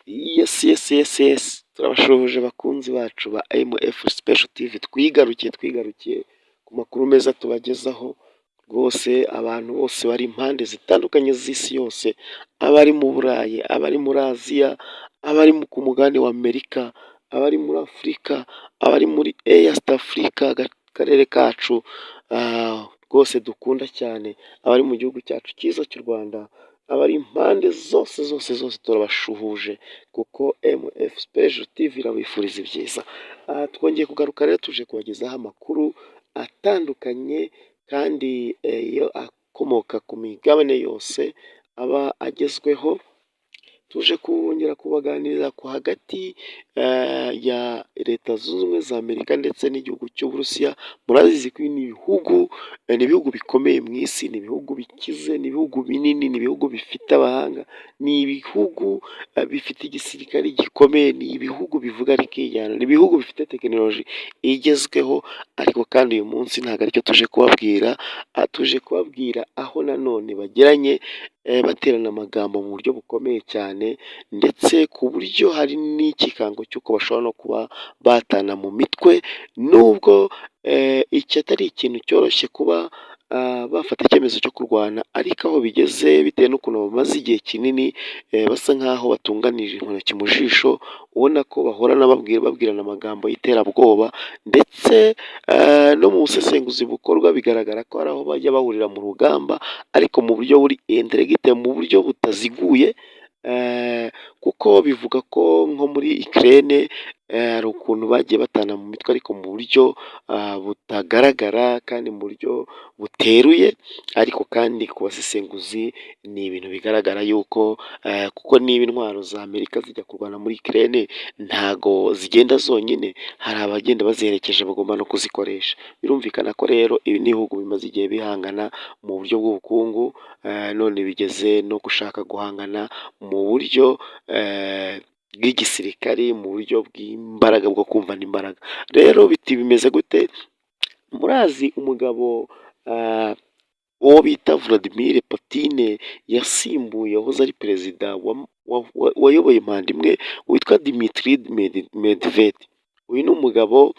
Yes. Turabashoboje bakunzi bacu ba MF Special TV, twigarukiye ku makuru meza tubagezaho rwose. Abantu bose bari impande zitandukanye z'isi yose, abari mu Burayi, abari muri Aziya, abari ku mugabane wa Amerika, abari muri Afurika, abari muri East Africa, akarere kacu rwose dukunda cyane, abari mu gihugu cyacu cyiza cy'u Rwanda, abari impande zose turabashuhuje, kuko MF Special TV irabifuriza ibyiza. Twongeye kugaruka rero tuje kubagezaho amakuru atandukanye kandi yo akomoka ku migabane yose aba agezweho. Tuje kongera kubaganirira ku hagati ya Leta Zunze Ubumwe za Amerika ndetse n'igihugu cy'Uburusiya. Murabizi ko ni ibihugu bikomeye mu isi, ni ibihugu bikize, ni ibihugu binini, ni ibihugu bifite abahanga, ni ibihugu bifite igisirikare gikomeye, ni ibihugu bivuga rikijyana, ni ibihugu bifite tekinoloji igezweho. Ariko kandi uyu munsi ntabwo aricyo tuje kubabwira, tuje kubabwira aho nanone bageranye baterana amagambo mu buryo bukomeye cyane, ndetse ku buryo hari n'ikikango cy'uko bashobora no kuba batana mu mitwe, nubwo iki atari ikintu cyoroshye kuba bafata icyemezo cyo kurwana, ariko aho bigeze bitewe n'ukuntu bamaze igihe kinini basa nk'aho batunganije intoki mu jisho, ubona ko bahorana babwirana amagambo y'iterabwoba, ndetse no mu busesenguzi bukorwa bigaragara ko hari aho bajya bahurira mu rugamba, ariko mu buryo buri indiregite, mu buryo butaziguye, kuko bivuga ko nko muri Ukraine hari ukuntu bagiye batana mu mitwe, ariko mu buryo butagaragara kandi mu buryo buteruye. Ariko kandi ku basesenguzi ni ibintu bigaragara yuko kuko niba intwaro za Amerika zijya kurwana muri Ukraine ntago zigenda zonyine, hari abagenda baziherekeje bagomba no kuzikoresha. Birumvikana ko rero ibi n'ibihugu bimaze igihe bihangana mu buryo bw'ubukungu, none bigeze no gushaka guhangana mu buryo bw'igisirikari, mu buryo bw'imbaraga, bwo kumva n'imbaraga. Rero biti bimeze gute? Murazi umugabo uwo bita Vladimir Putin yasimbuye wahoze ari perezida wayoboye manda imwe witwa Dmitry Medvedev. Uyu ni umugabo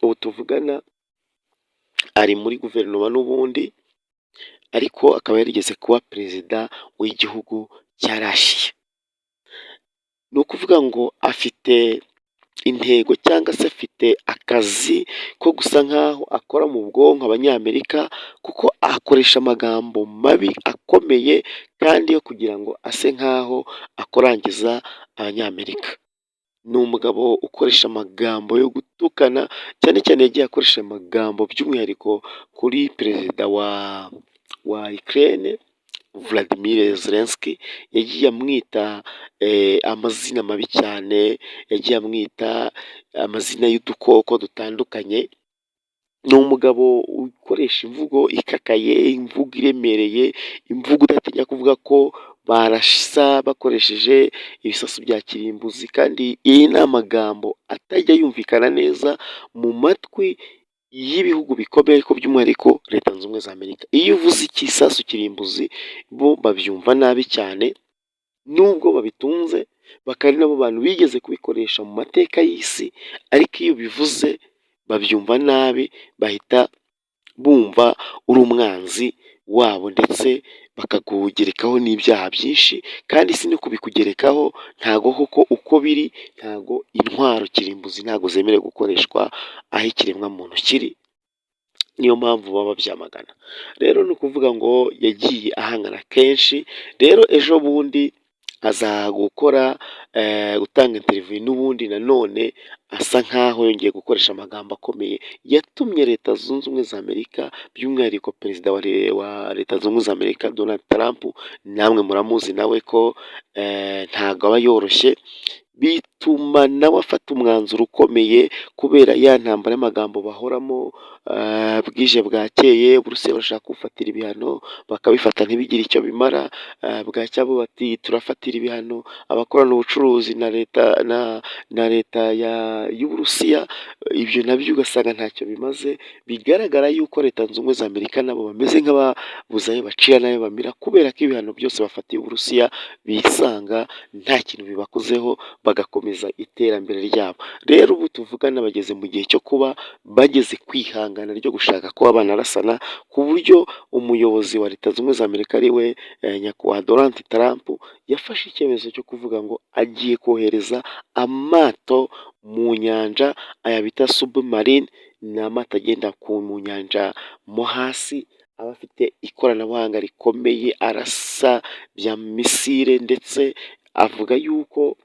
ubu tuvugana ari muri guverinoma n'ubundi, ariko akaba yarigeze kuba perezida w'igihugu cya Russia. Ni ukuvuga ngo afite intego cyangwa se afite akazi ko gusa nk'aho akora mu bwonko abanyamerika, kuko akoresha amagambo mabi akomeye kandi yo kugira ngo ase nk'aho akorangiza abanyamerika. Ni umugabo ukoresha amagambo yo gutukana, cyane cyane yagiye akoresha amagambo by'umwihariko kuri perezida wa Ukraine Vladimir Zelensky. Yagiye amwita amazina mabi cyane, yagiye amwita amazina y'udukoko dutandukanye. Ni umugabo ukoresha imvugo ikakaye, imvugo iremereye, imvugo udatinya kuvuga ko barasa bakoresheje ibisasu bya kirimbuzi, kandi iyi ni amagambo atajya yumvikana neza mu matwi y'ibihugu bikomeye, ariko by'umwihariko Leta Zunze Ubumwe za Amerika. Iyo uvuze ikisasu kirimbuzi bo babyumva nabi cyane, nubwo babitunze, bakaba ari nabo bantu bigeze kubikoresha mu mateka y'isi, ariko iyo bivuze babyumva nabi, bahita bumva uri umwanzi wabo, ndetse bakakugerekaho n'ibyaha byinshi. kandi si no kubikugerekaho, ntago koko uko biri, ntago intwaro kirimbuzi ntago zemerewe gukoreshwa aho ikiremwamuntu kiri, niyo mpamvu baba babyamagana. Rero ni ukuvuga ngo yagiye ahangana kenshi. Rero ejo bundi aza gutanga interview n'ubundi nanone asa nkaho yongeye gukoresha amagambo akomeye, yatumye Leta Zunze Ubumwe za Amerika, by'umwihariko perezida wa Leta Zunze Ubumwe za Amerika Donald Trump, namwe muramuzi nawe ko ntago aba yoroshye, bituma nawe afata umwanzuro ukomeye kubera ya ntambara y'amagambo bahoramo, bwije bwakeye Uburusiya bashaka kubufatira ibihano bakabifata ntibigire icyo bimara, bwacya bo bati turafatira ibihano abakorana ubucuruzi na leta y'Uburusiya, ibyo nabyo ugasanga ntacyo bimaze. Bigaragara yuko Leta Zunze Ubumwe za Amerika nabo bameze nk'ababuze ayo bacira n'ayo bamira kubera ko ibihano byose bafatiye Uburusiya bisanga nta kintu bibakozeho bagakomeza iterambere ryabo. Rero ubu tuvugana bageze mu gihe cyo kuba bageze kwihangana ryo gushaka kuba banarasana, ku buryo umuyobozi wa Leta Zunze Ubumwe za Amerika ari we nyakubahwa Donald Trump yafashe icyemezo cyo kuvuga ngo agiye kohereza amato mu nyanja, aya bita submarine, ni amato agenda mu nyanja mo hasi, aba afite ikoranabuhanga rikomeye arasa bya misile, ndetse avuga yuko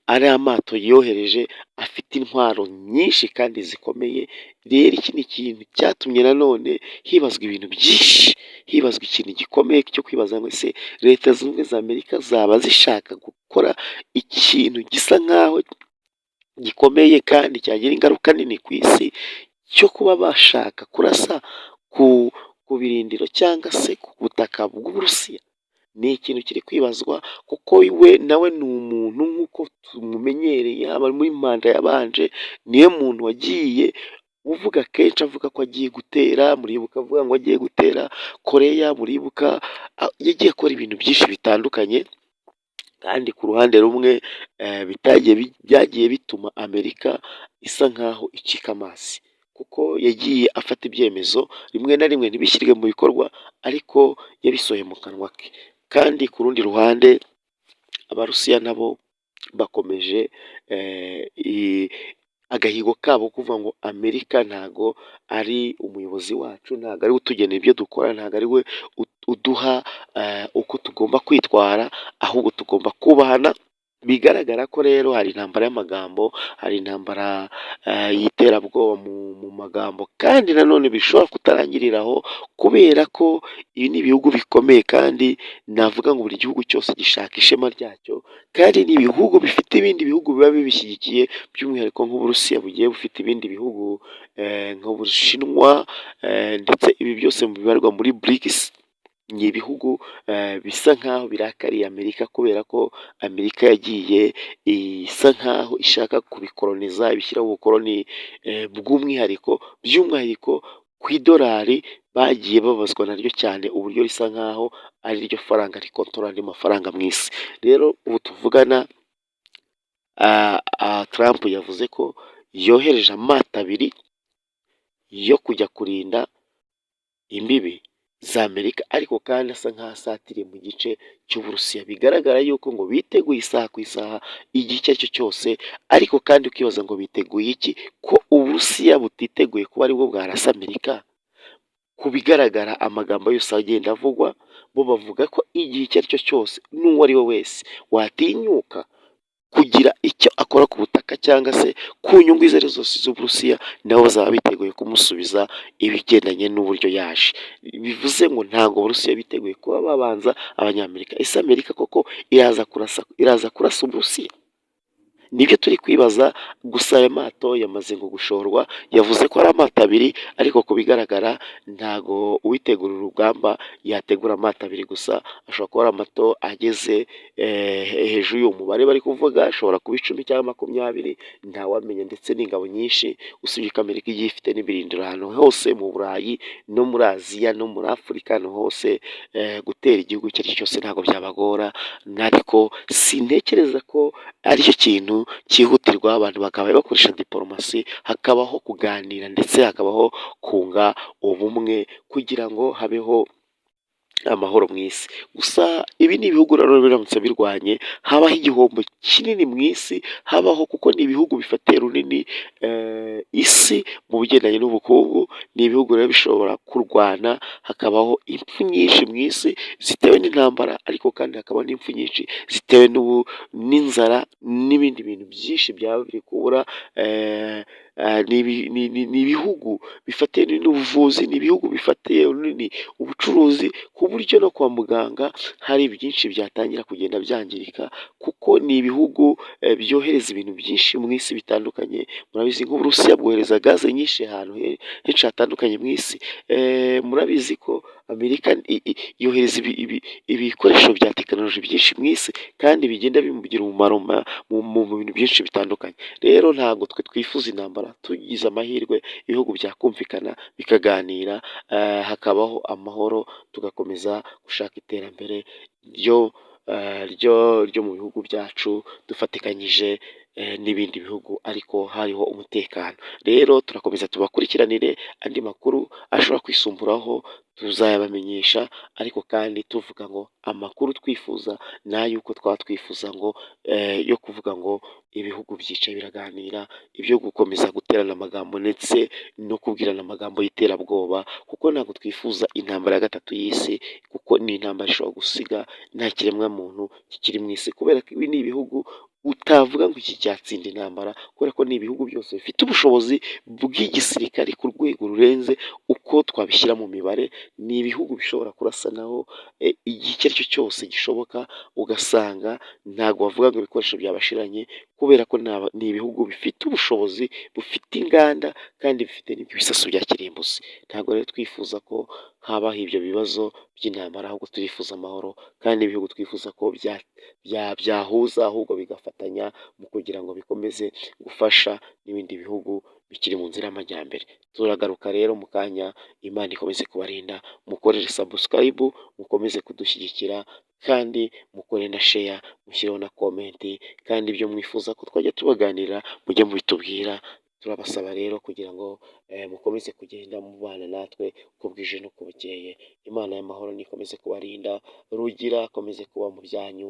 ari amato yohereje afite intwaro nyinshi kandi zikomeye. Rero iki ni ikintu cyatumye nanone hibazwa ibintu byinshi, hibazwa ikintu gikomeye cyo kwibaza ngo ese Leta Zunze Ubumwe za Amerika zaba zishaka gukora ikintu gisa nk'aho gikomeye kandi cyagira ingaruka nini ku isi, cyo kuba bashaka kurasa ku birindiro cyangwa se ku butaka bw'Uburusiya. Ni ikintu kiri kwibazwa kuko we nawe ni umuntu nk'uko tumumenyereye, haba muri manda yabanje niwe muntu wagiye uvuga kenshi avuga ko agiye gutera, muribuka avuga ngo agiye gutera Koreya, muribuka yagiye akora ibintu byinshi bitandukanye, kandi ku ruhande rumwe byagiye bituma Amerika isa nk'aho icika amazi, kuko yagiye afata ibyemezo rimwe na rimwe ntibishyirwe mu bikorwa ariko yabisohoye mu kanwa ke. Kandi ku rundi ruhande Abarusiya nabo bakomeje agahigo kabo kuvuga ngo Amerika ntago ari umuyobozi wacu, ntago ari we utugenera ibyo dukora, ntago ari we uduha uko tugomba kwitwara, ahubwo tugomba kubahana. Bigaragara ko rero hari intambara y'amagambo, hari intambara y'iterabwoba mu magambo, kandi nanone bishobora kutarangirira aho, kubera ko ibi ni ibihugu bikomeye kandi navuga ngo buri gihugu cyose gishaka ishema ryacyo, kandi ni ibihugu bifite ibindi bihugu biba bibishyigikiye, by'umwihariko nk'Uburusiya bugiye bufite ibindi bihugu nk'Ubushinwa, ndetse ibi byose bibarwa muri BRICS. Ni ibihugu bisa nk'aho birakariye Amerika kubera ko Amerika yagiye isa nk'aho ishaka kubikoloniza, ibishyiraho ubukoloni bw'umwihariko, by'umwihariko ku idolari bagiye babazwa naryo cyane, uburyo risa nk'aho ari ryo faranga rikontorora andi mafaranga mu isi. Rero ubu tuvugana Trump yavuze ko yohereje amato abiri yo kujya kurinda imbibi za Amerika, ariko kandi asa nk'asatiriye mu gice cy'Uburusiya. Bigaragara yuko ngo biteguye isaha ku isaha igihe icyo ari cyo cyose, ariko kandi ukibaza ngo biteguye iki, ko Uburusiya butiteguye kuba aribwo bwarasa Amerika. Ku bigaragara amagambo yose agenda avugwa, bo bavuga ko igihe icyo ari cyo cyose n'uwo ari we wese watinyuka kugira icyo akora ku butaka cyangwa se ku nyungu izo ari zose z'Uburusiya, nabo bazaba biteguye kumusubiza ibigendanye n'uburyo yaje. Bivuze ngo ntabwo Uburusiya biteguye kuba babanza Abanyamerika. Ese Amerika koko iraza kurasa Uburusiya? Nibyo turi kwibaza. Gusa aya mato yamaze ngo gushorwa, yavuze ko ari amato abiri, ariko ku bigaragara ntago uwitegura urugamba yategura amato abiri gusa, ashobora kuba ari amato ageze hejuru y'uwo mubare bari kuvuga, ashobora kuba 10 cyangwa 20, ntawamenya. Ndetse n'ingabo nyinshi, usibye ko Amerika igiye ifite n'ibirindiro ahantu hose mu Burayi no muri Aziya no muri Afurika, ahantu hose gutera igihugu icyo ari cyo cyose ntabwo byabagora, ariko sintekereza ko aricyo kintu cyihutirwa. Abantu bakaba bakoresha diporomasi, hakabaho kuganira ndetse hakabaho kunga ubumwe kugira ngo habeho amahoro mu isi. Gusa ibi ni ibihugu rero biramutse birwanye, habaho igihombo kinini mu isi, habaho, kuko ni ibihugu bifatiye runini isi mu bigendanye n'ubukungu. Ni ibihugu rero bishobora kurwana, hakabaho impfu nyinshi mu isi zitewe n'intambara, ariko kandi hakaba n'impfu nyinshi zitewe n'inzara n'ibindi bintu byinshi byaba biri kubura. Ni ibihugu bifatiye runini ubuvuzi, ni ibihugu bifatiye runini ubucuruzi, ku buryo no kwa muganga hari byinshi byatangira kugenda byangirika, kuko kuko ni ibihugu byohereza ibintu byinshi mu isi bitandukanye. Murabizi nk'Uburusiya bwohereza gaze nyinshi ahantu henshi hatandukanye mu isi. Murabizi ko Amerika yohereza ibikoresho bya tekinoloji byinshi mu isi kandi bigenda bimugira umumaro mu bintu byinshi bitandukanye. Rero ntabwo twe twifuza intambara, tugize amahirwe ibihugu byakumvikana bikaganira, hakabaho amahoro, tugakomeza gushaka iterambere ryo mu bihugu byacu dufatikanyije n'ibindi bihugu ariko hariho umutekano. Rero turakomeza tubakurikiranire andi makuru ashobora kwisumburaho, tuzayabamenyesha ariko kandi tuvuga ngo amakuru twifuza ni ay'uko twaba twifuza ngo yo kuvuga ngo ibihugu byicaye biraganira, ibyo gukomeza guterana amagambo ndetse no kubwirana amagambo y'iterabwoba, kuko ntabwo twifuza intambara ya gatatu y'isi, kuko ni intambara ishobora gusiga nta kiremwa muntu kikiri mu isi, kubera ko ibi ni ibihugu utavuga ngo iki cyatsinda intambara, kubera ko ni ibihugu byose bifite ubushobozi bw'igisirikare ku rwego rurenze uko twabishyira mu mibare. Ni ibihugu bishobora kurasanaho igihe icyo ari cyo cyose gishoboka, ugasanga ntabwo bavuga ngo ibikoresho byabashiranye, kubera ko ni ibihugu bifite ubushobozi, bufite inganda kandi bifite n'ibisasu bya kirimbuzi. Ntabwo rero twifuza ko habaho ibyo bibazo by'intambara, ahubwo turifuza amahoro kandi ibihugu twifuza ko byahuza ahubwo bigafatanya mu kugira ngo bikomeze gufasha n'ibindi bihugu bikiri mu nzira y'amajyambere. Turagaruka rero mu kanya, Imana ikomeze kubarinda, mukorere sabusikarayibu, mukomeze kudushyigikira kandi mukore na sheya, mushyireho na komenti, kandi ibyo mwifuza ko twajya tubaganira mujye mubitubwira. Turabasaba rero kugira ngo mukomeze kugenda mubana natwe uko bwije n'uko bukeye. Imana y'amahoro nikomeze kubarinda, rugira akomeze kuba mu byanyu